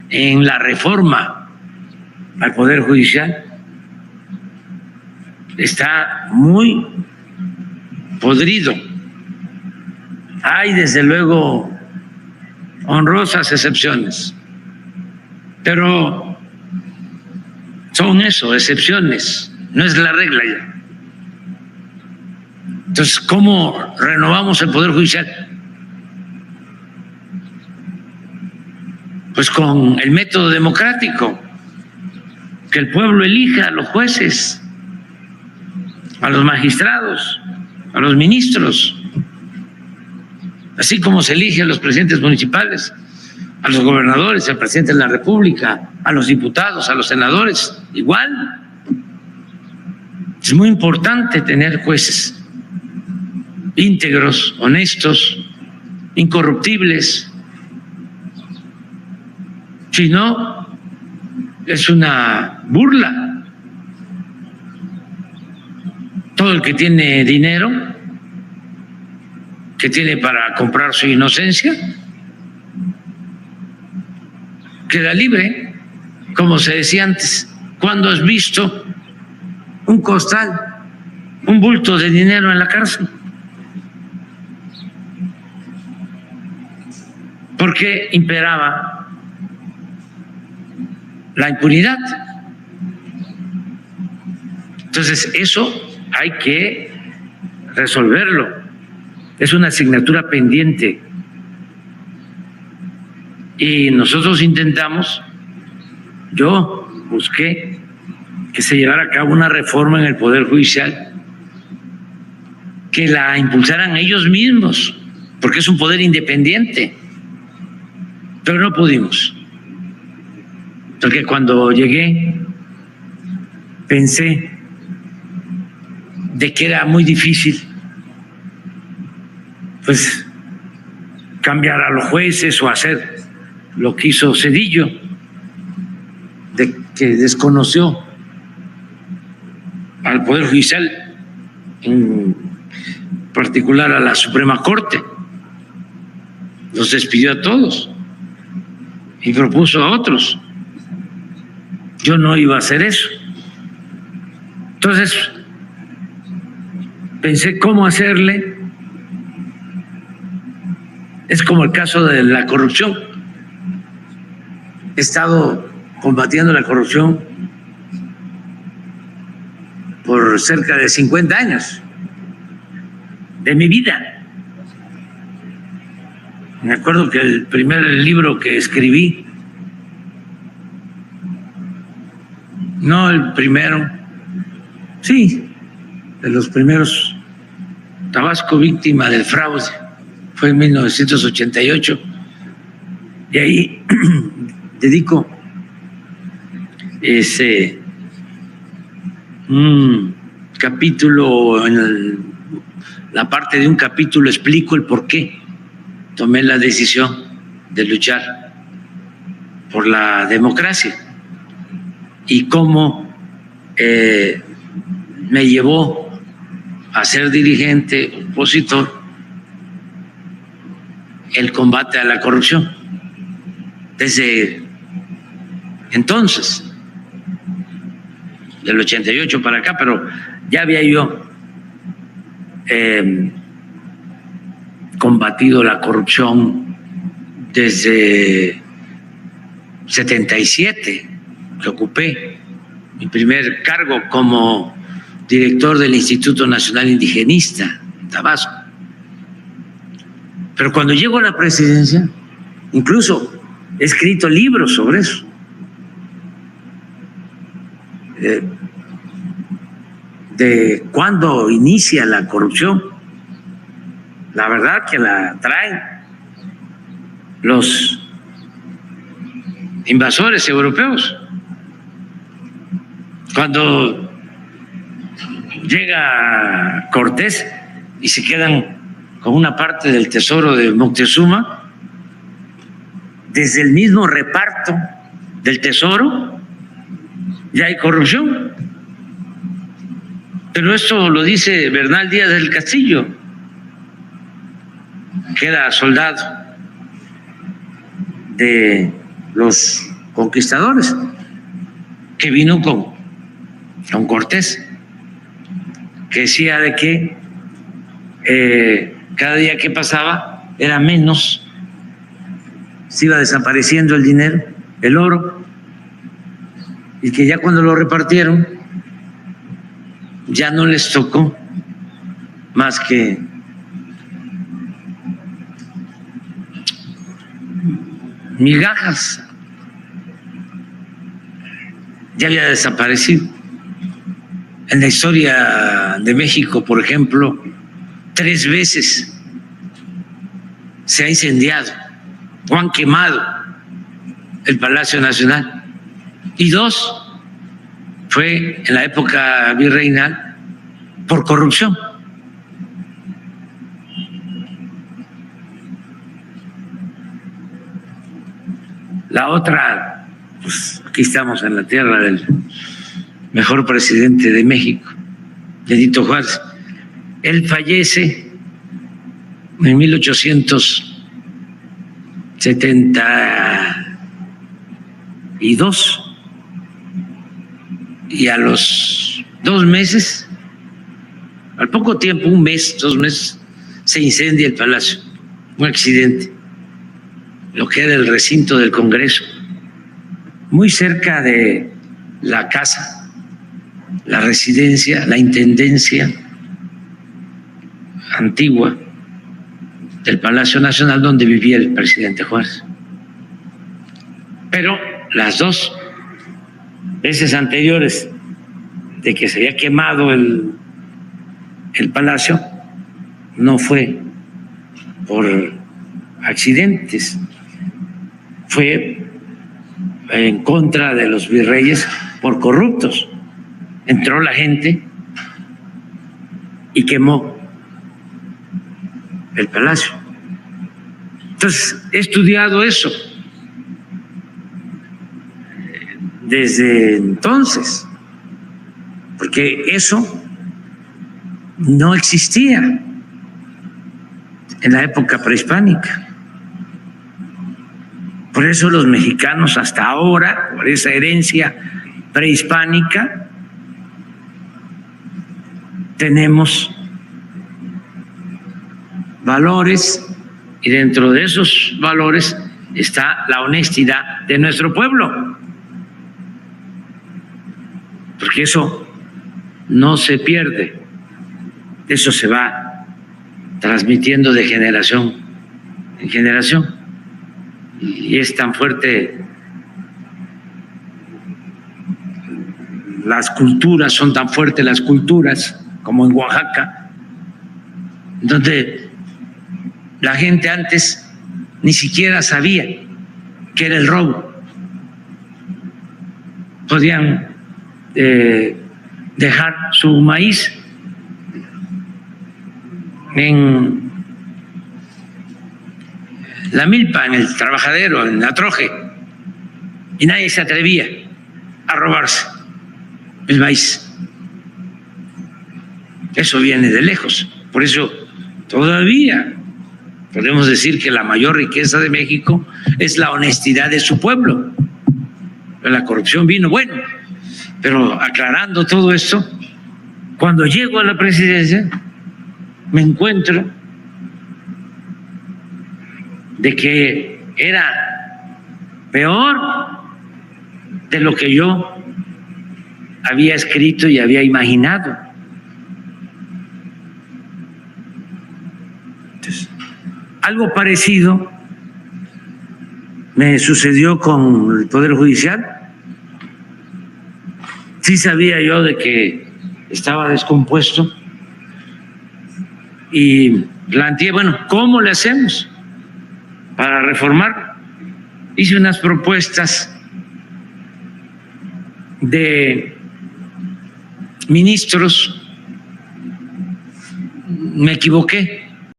en la reforma al Poder Judicial está muy podrido. Hay desde luego honrosas excepciones, pero son eso, excepciones, no es la regla ya. Entonces, ¿cómo renovamos el Poder Judicial? Pues con el método democrático, que el pueblo elija a los jueces, a los magistrados, a los ministros, así como se elige a los presidentes municipales, a los gobernadores, al presidente de la República, a los diputados, a los senadores, igual. Es muy importante tener jueces íntegros, honestos, incorruptibles. Si no, es una burla. Todo el que tiene dinero, que tiene para comprar su inocencia, queda libre, como se decía antes. ¿Cuándo has visto un costal, un bulto de dinero en la cárcel? Porque imperaba la impunidad. Entonces, eso hay que resolverlo. Es una asignatura pendiente. Y nosotros intentamos, yo busqué que se llevara a cabo una reforma en el Poder Judicial, que la impulsaran ellos mismos, porque es un poder independiente. Pero no pudimos, porque cuando llegué pensé de que era muy difícil pues cambiar a los jueces o hacer lo que hizo Zedillo, de que desconoció al Poder Judicial, en particular a la Suprema Corte, los despidió a todos y propuso a otros. Yo no iba a hacer eso. Entonces pensé cómo hacerle. Es como el caso de la corrupción. He estado combatiendo la corrupción por cerca de 50 años de mi vida. Me acuerdo que el primer libro que escribí, no el primero, sí, de los primeros, Tabasco víctima del fraude, fue en 1988, y ahí dedico un capítulo, la parte de un capítulo explico el por qué tomé la decisión de luchar por la democracia y cómo me llevó a ser dirigente opositor el combate a la corrupción. Desde entonces, del 88 para acá, pero ya había yo combatido la corrupción desde 77, que ocupé mi primer cargo como director del Instituto Nacional Indigenista en Tabasco. Pero cuando llego a la presidencia, incluso he escrito libros sobre eso. De cuándo inicia la corrupción. La verdad que la traen los invasores europeos. Cuando llega Cortés y se quedan con una parte del tesoro de Moctezuma, desde el mismo reparto del tesoro ya hay corrupción. Pero esto lo dice Bernal Díaz del Castillo, que era soldado de los conquistadores, que vino con Cortés, que decía de que cada día que pasaba era menos, se iba desapareciendo el dinero, el oro, y que ya cuando lo repartieron ya no les tocó más que migajas, ya había desaparecido. En la historia de México, por ejemplo, 3 veces se ha incendiado o han quemado el Palacio Nacional, y 2 fue en la época virreinal por corrupción. La otra, pues aquí estamos en la tierra del mejor presidente de México, Benito Juárez. Él fallece en 1872 y a los 2 meses, al poco tiempo, 1 mes, 2 meses, se incendia el palacio, un accidente, lo que era el recinto del Congreso, muy cerca de la casa, la residencia, la intendencia antigua del Palacio Nacional donde vivía el presidente Juárez. Pero las 2 veces anteriores de que se había quemado el palacio no fue por accidentes, fue en contra de los virreyes por corruptos. Entró la gente y quemó el palacio. Entonces, he estudiado eso desde entonces, porque eso no existía en la época prehispánica. Por eso los mexicanos hasta ahora, por esa herencia prehispánica, tenemos valores, y dentro de esos valores está la honestidad de nuestro pueblo, porque eso no se pierde, eso se va transmitiendo de generación en generación, y es tan fuerte, las culturas son tan fuertes, las culturas como en Oaxaca, donde la gente antes ni siquiera sabía qué era el robo. Podían dejar su maíz en la milpa, en el trabajadero, en la troje, y nadie se atrevía a robarse el maíz. Eso viene de lejos. Por eso todavía podemos decir que la mayor riqueza de México es la honestidad de su pueblo. La corrupción vino, bueno, pero aclarando todo esto, cuando llego a la presidencia me encuentro de que era peor de lo que yo había escrito y había imaginado. Entonces, algo parecido me sucedió con el Poder Judicial. Sí sabía yo de que estaba descompuesto y planteé, bueno, ¿cómo le hacemos para reformar? Hice unas propuestas de ministros, me equivoqué,